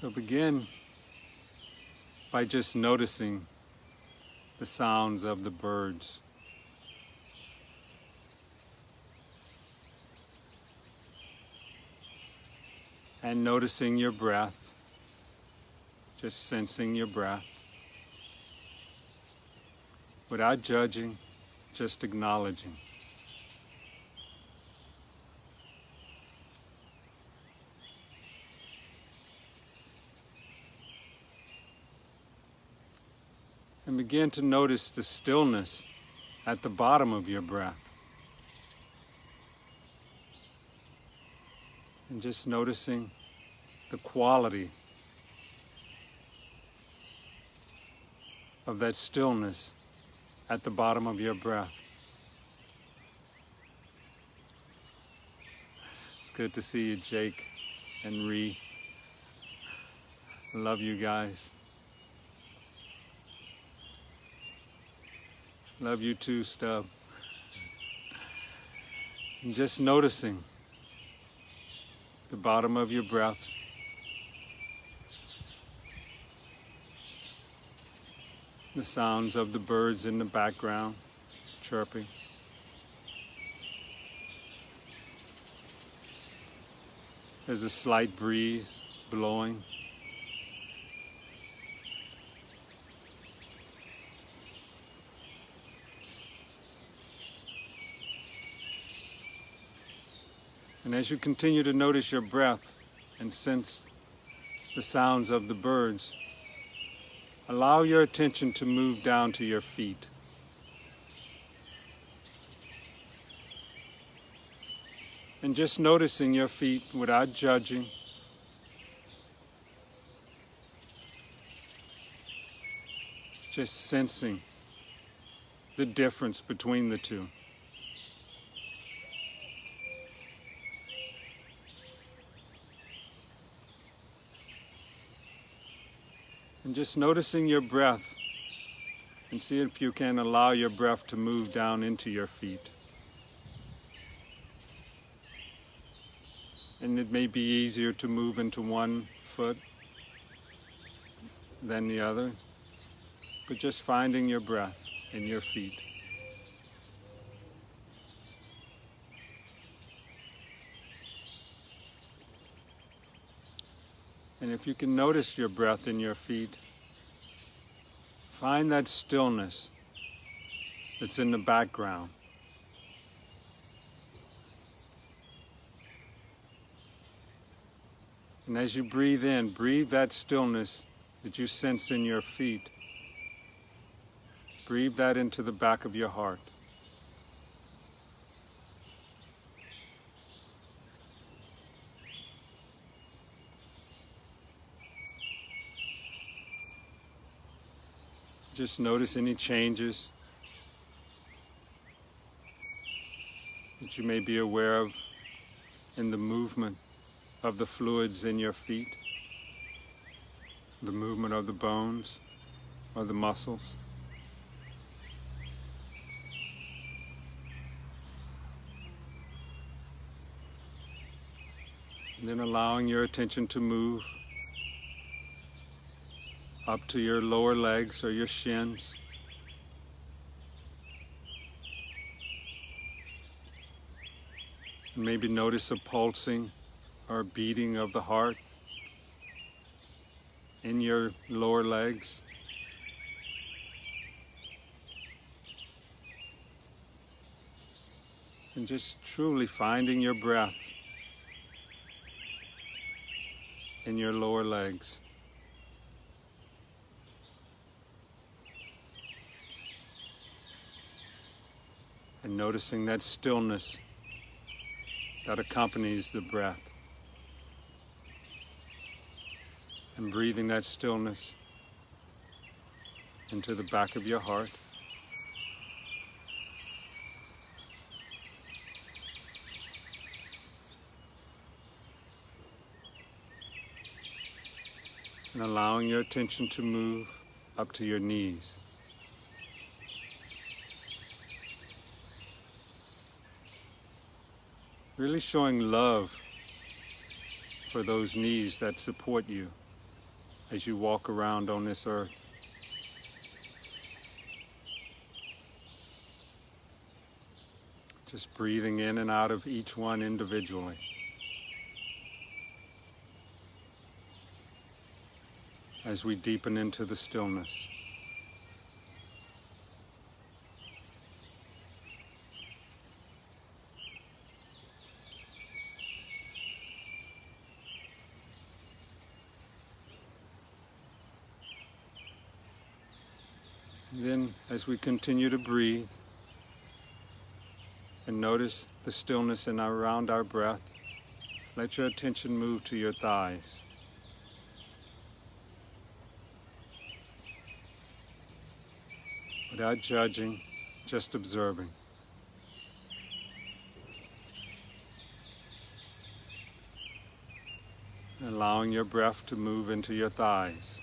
So begin by just noticing the sounds of the birds. And noticing your breath, just sensing your breath. Without judging, just acknowledging. And begin to notice the stillness at the bottom of your breath. And just noticing the quality of that stillness at the bottom of your breath. It's good to see you, Jake and Ree. Love you guys. Love you too, Stub. And just noticing the bottom of your breath. The sounds of the birds in the background, chirping. There's a slight breeze blowing. And as you continue to notice your breath and sense the sounds of the birds, allow your attention to move down to your feet. And just noticing your feet without judging. Just sensing the difference between the two. And just noticing your breath, and see if you can allow your breath to move down into your feet. And it may be easier to move into one foot than the other, but just finding your breath in your feet. And if you can notice your breath in your feet, find that stillness that's in the background. And as you breathe in, breathe that stillness that you sense in your feet. Breathe that into the back of your heart. Just notice any changes that you may be aware of in the movement of the fluids in your feet, the movement of the bones or the muscles. And then allowing your attention to move up to your lower legs or your shins. And maybe notice a pulsing or beating of the heart in your lower legs. And just truly finding your breath in your lower legs. And noticing that stillness that accompanies the breath. And breathing that stillness into the back of your heart. And allowing your attention to move up to your knees. Really showing love for those knees that support you as you walk around on this earth. Just breathing in and out of each one individually. As we deepen into the stillness. And then, as we continue to breathe and notice the stillness in around our breath, let your attention move to your thighs. Without judging, just observing. Allowing your breath to move into your thighs.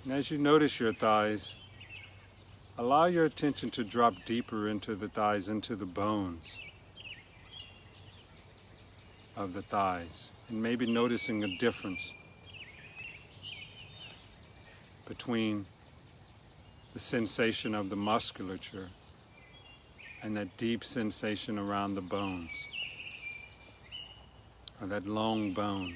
And as you notice your thighs, allow your attention to drop deeper into the thighs, into the bones of the thighs, and maybe noticing a difference between the sensation of the musculature and that deep sensation around the bones, or that long bone.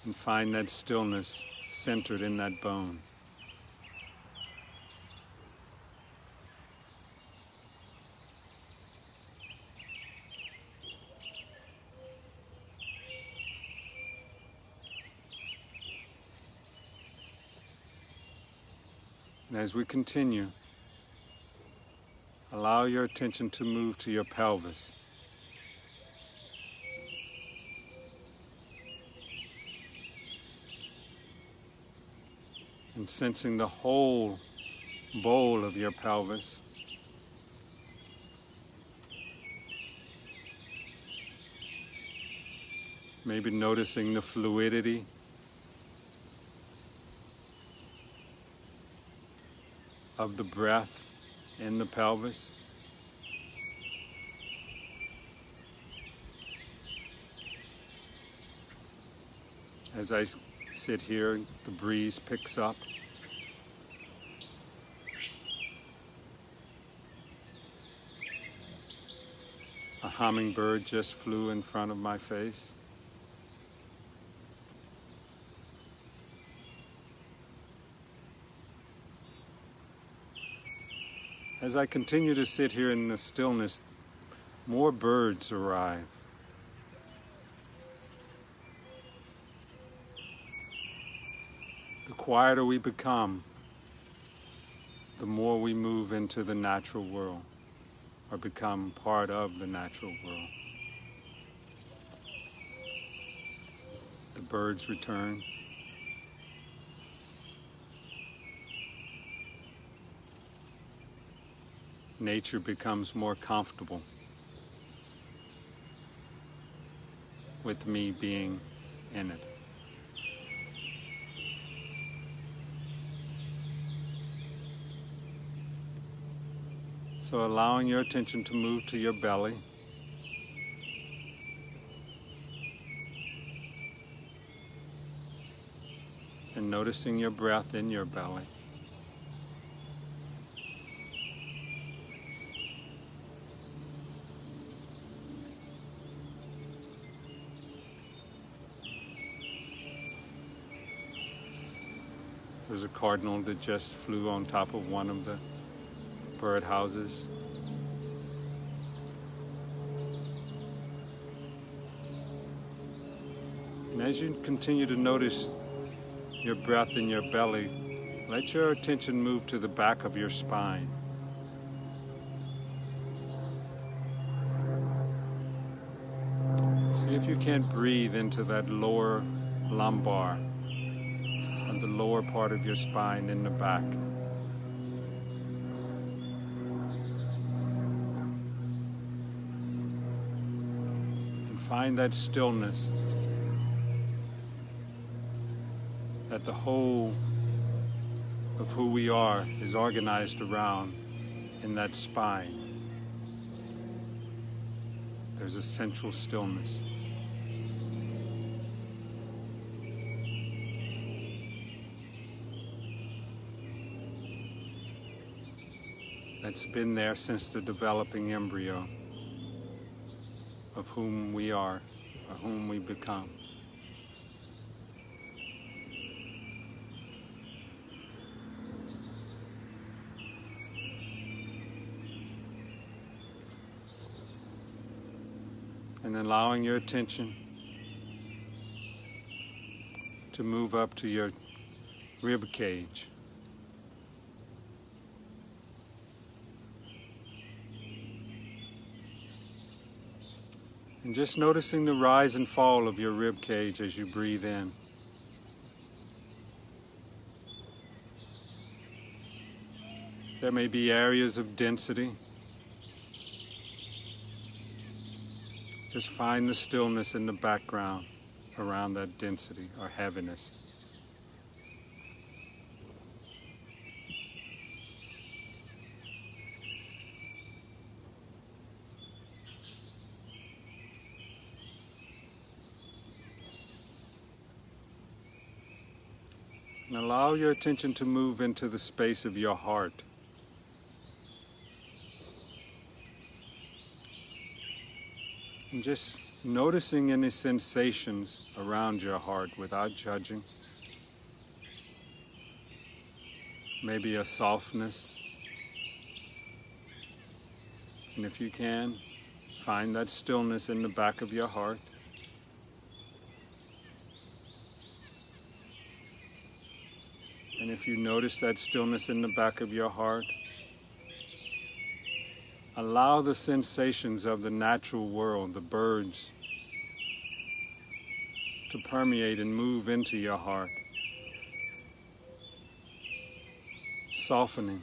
And find that stillness centered in that bone. And as we continue, allow your attention to move to your pelvis. And sensing the whole bowl of your pelvis. Maybe noticing the fluidity of the breath in the pelvis. As I sit here, the breeze picks up. A hummingbird just flew in front of my face. As I continue to sit here in the stillness, more birds arrive. The quieter we become, the more we move into the natural world, or become part of the natural world. The birds return. Nature becomes more comfortable with me being in it. So allowing your attention to move to your belly. And noticing your breath in your belly. There's a cardinal that just flew on top of one of the bird houses. And as you continue to notice your breath in your belly, let your attention move to the back of your spine. See if you can't breathe into that lower lumbar, on the lower part of your spine in the back. And find that stillness that the whole of who we are is organized around in that spine. There's a central stillness. That's been there since the developing embryo of whom we are, or whom we become. And allowing your attention to move up to your rib cage. And just noticing the rise and fall of your rib cage as you breathe in. There may be areas of density. Just find the stillness in the background around that density or heaviness. And allow your attention to move into the space of your heart. And just noticing any sensations around your heart without judging. Maybe a softness. And if you can, find that stillness in the back of your heart. And if you notice that stillness in the back of your heart, allow the sensations of the natural world, the birds, to permeate and move into your heart, softening.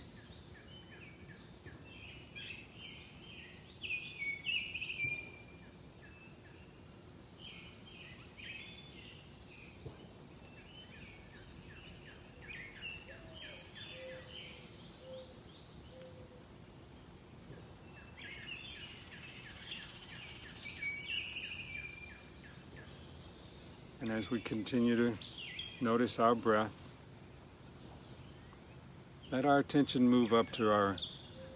And as we continue to notice our breath, let our attention move up to our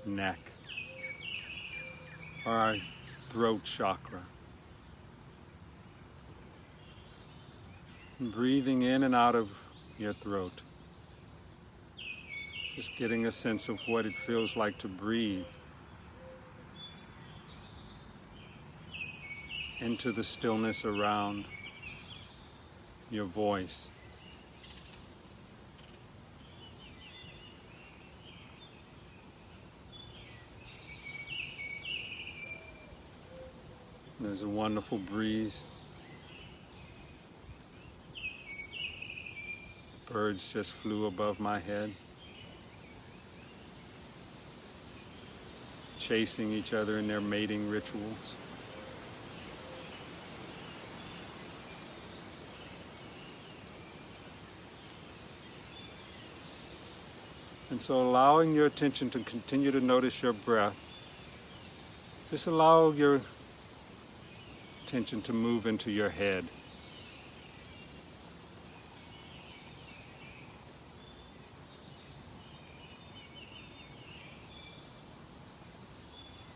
neck, or our throat chakra. And breathing in and out of your throat. Just getting a sense of what it feels like to breathe into the stillness around your voice. There's a wonderful breeze. Birds just flew above my head, chasing each other in their mating rituals. And so allowing your attention to continue to notice your breath, just allow your attention to move into your head.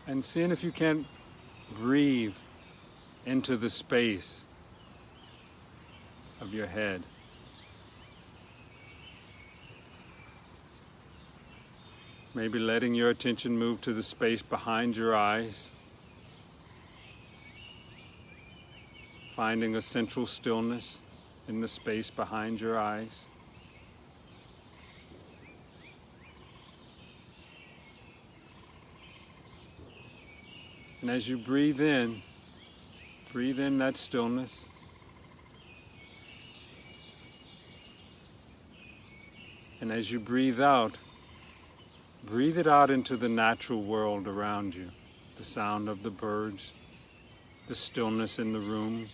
And seeing if you can breathe into the space of your head. Maybe letting your attention move to the space behind your eyes. Finding a central stillness in the space behind your eyes. And as you breathe in that stillness. And as you breathe it out into the natural world around you. The sound of the birds, the stillness in the room.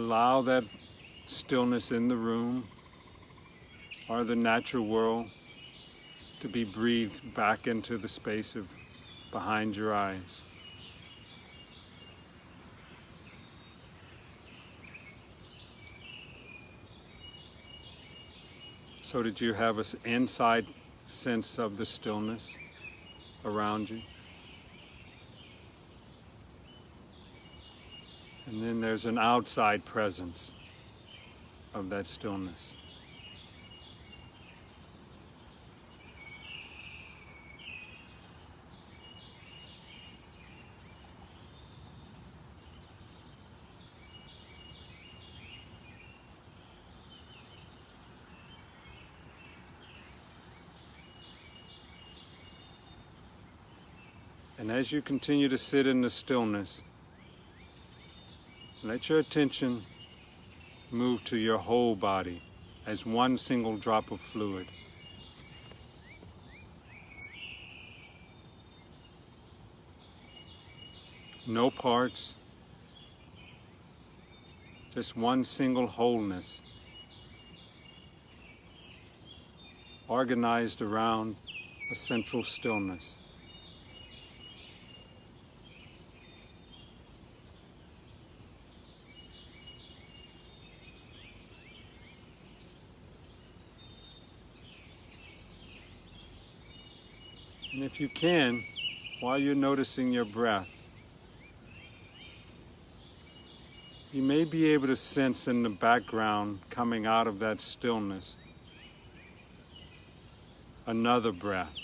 allow that stillness in the room or the natural world to be breathed back into the space of behind your eyes. So that you have an inside sense of the stillness around you. And then there's an outside presence of that stillness. And as you continue to sit in the stillness, let your attention move to your whole body as one single drop of fluid. No parts, just one single wholeness, organized around a central stillness. And if you can, while you're noticing your breath, you may be able to sense in the background, coming out of that stillness, another breath.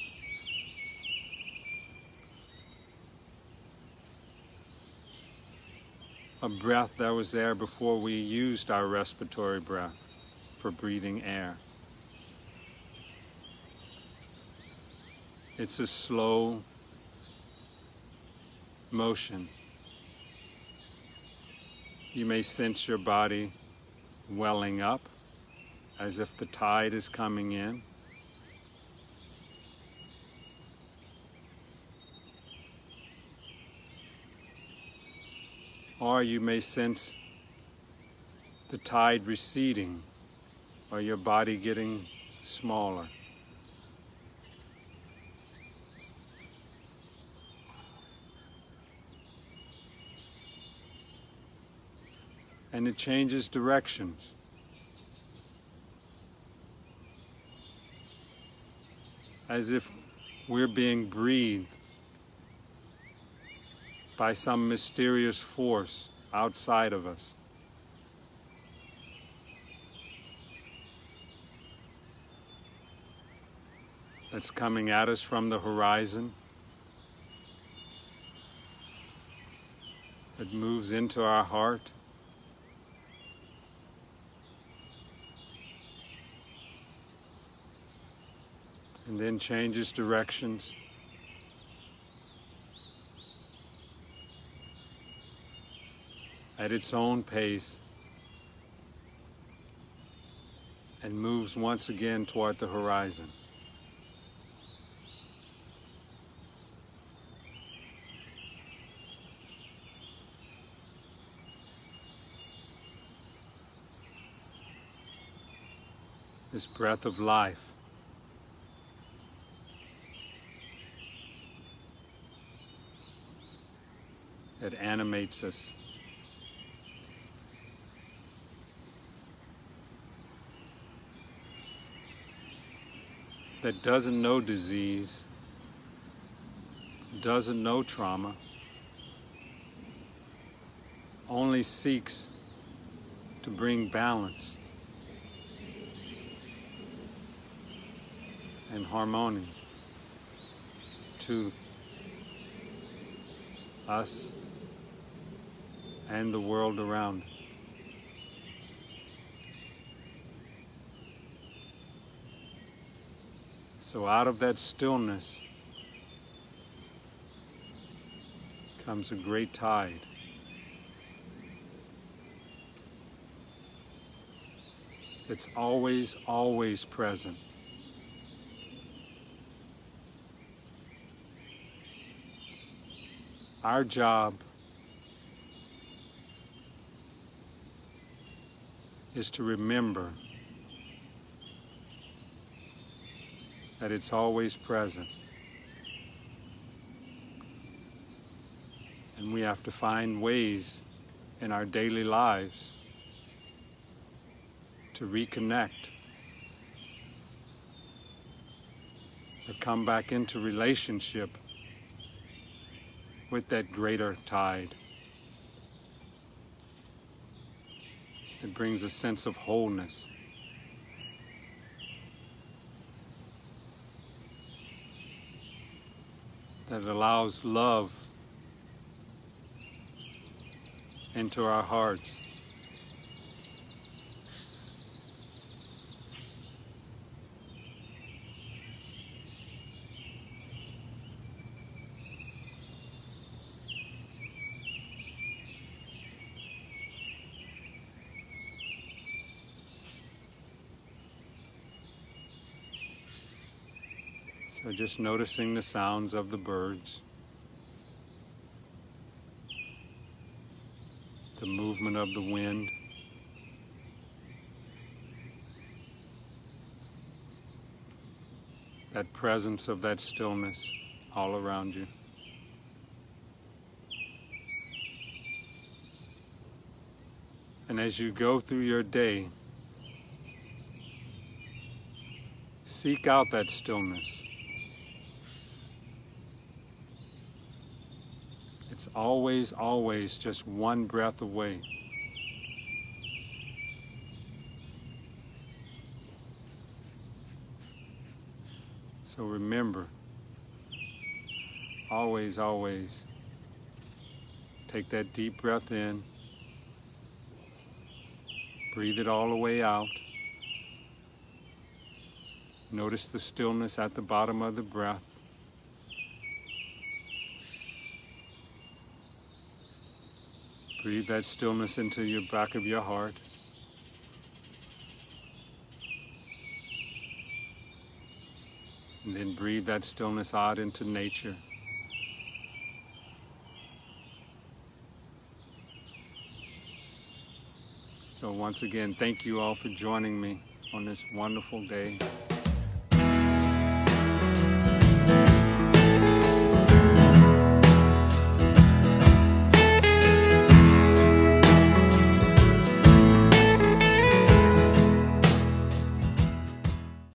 A breath that was there before we used our respiratory breath for breathing air. It's a slow motion. You may sense your body welling up as if the tide is coming in. Or you may sense the tide receding or your body getting smaller. And it changes directions. As if we're being breathed by some mysterious force outside of us. That's coming at us from the horizon. That moves into our heart. And then changes directions. At its own pace. And moves once again toward the horizon. This breath of life. That animates us. That doesn't know disease, doesn't know trauma, only seeks to bring balance and harmony to us and the world around. So out of that stillness comes a great tide. It's always, always present. Our job is to remember that it's always present. And we have to find ways in our daily lives to reconnect or come back into relationship with that greater tide. It brings a sense of wholeness. That allows love into our hearts. So just noticing the sounds of the birds, the movement of the wind, that presence of that stillness all around you. And as you go through your day, seek out that stillness. It's always, always just one breath away. So remember, always, always take that deep breath in, breathe it all the way out. Notice the stillness at the bottom of the breath. Breathe that stillness into your back of your heart. And then breathe that stillness out into nature. So once again, thank you all for joining me on this wonderful day.